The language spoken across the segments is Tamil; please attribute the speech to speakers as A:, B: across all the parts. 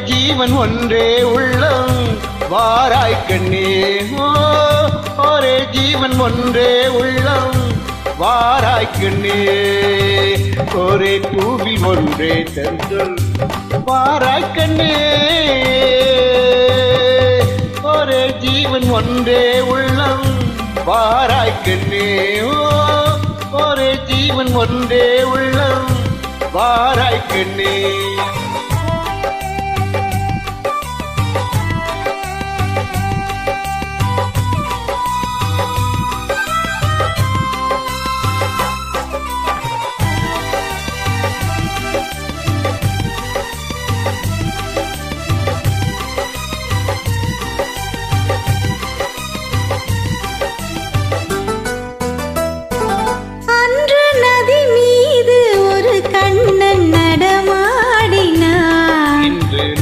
A: ஜீவன் ஒன்றே உள்ளம் வாராய் கண்ணே. ஒரே ஜீவன் ஒன்றே உள்ளம் வாராய் கண்ணே. ஒரே பூவில் ஒன்றே தென்றல் வாராய் கண்ணே. ஒரே ஜீவன் ஒன்றே உள்ளம் வாராய் கண்ணே. ஒரே ஜீவன் ஒன்றே உள்ளம் வாராய் கண்ணே.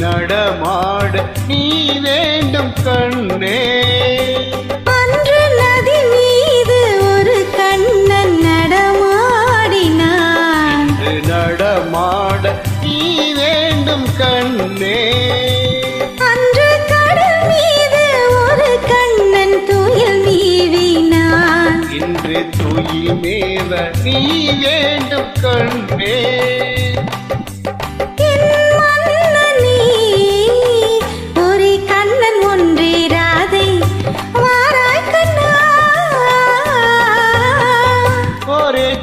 A: நடமாட நீ வேண்டும் கண்ணே.
B: அன்று நதி மீது ஒரு கண்ணன் நடமாடினான்.
A: நடமாட நீ வேண்டும் கண்ணே.
B: அன்று கடல் மீது ஒரு கண்ணன் துயில் நீவினான்.
A: இன்று துயில் மேவ நீ வேண்டும் கண்ணே.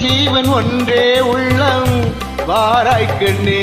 A: ஜீவன் ஒன்றே உள்ளம் வாராய் கண்ணே.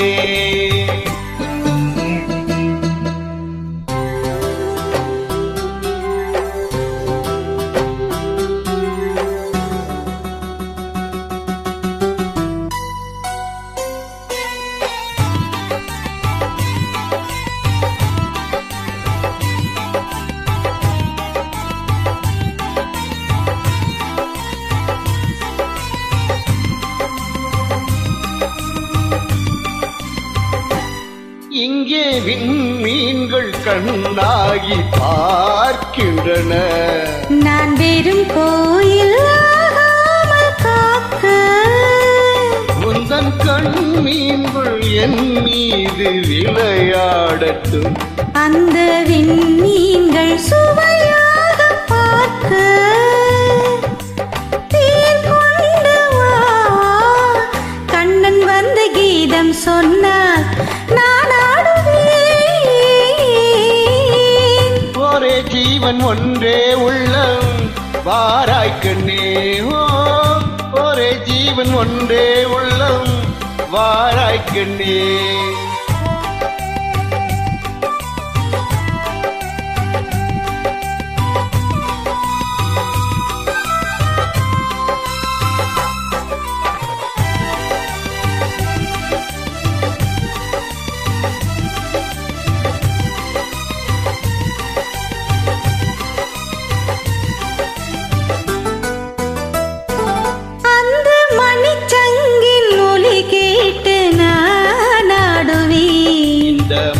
A: இங்கே விண்மீன்கள் கண்ணாகி பார்க்கின்றன.
B: நான் வெறும் கோயில் காக்க
A: உந்தன் கண்மீன்கள் என் மீது விளையாடட்டும்.
B: அந்த விண்மீன்கள் சுவையாக பார்க்க கண்ணன் வந்த கீதம் சொன்னார் நான் ஆடுவேன்.
A: ஒரே ஜீவன் ஒன்றே உள்ளம் வாராய் கண்ணே. ஒரே ஜீவன் ஒன்றே உள்ளம் வாராய் கண்ணே.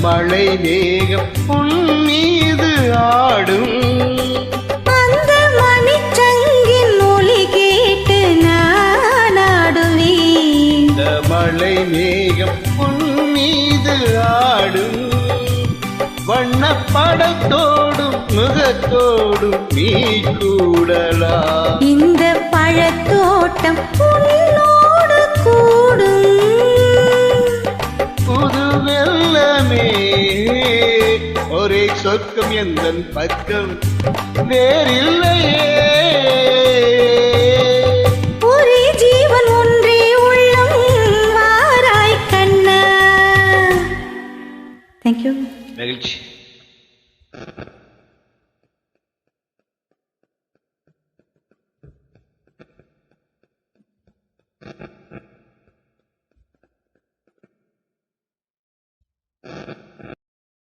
A: மழை மேகம் உன் மீது ஆடும்.
B: அந்த மணிச்சங்கின் ஒலி கேட்டு நான் ஆடுவேன்.
A: இந்த மழை மேகம் உன் மீது ஆடும். வண்ணப்படத்தோடும் முகத்தோடும் நீ கூடலாம்.
B: இந்த பழத்தோட்டம் உன்னோடு கூடும்.
A: புது வெள்ளமே ஒரே சொர்க்கம் எந்தன் பக்கம் வேறில்லையே.
B: ஒரே ஜீவன் ஒன்றே உள்ளம் வாராய் கண்ணா. தேங்க்யூ.
A: மகிழ்ச்சி. Thank you.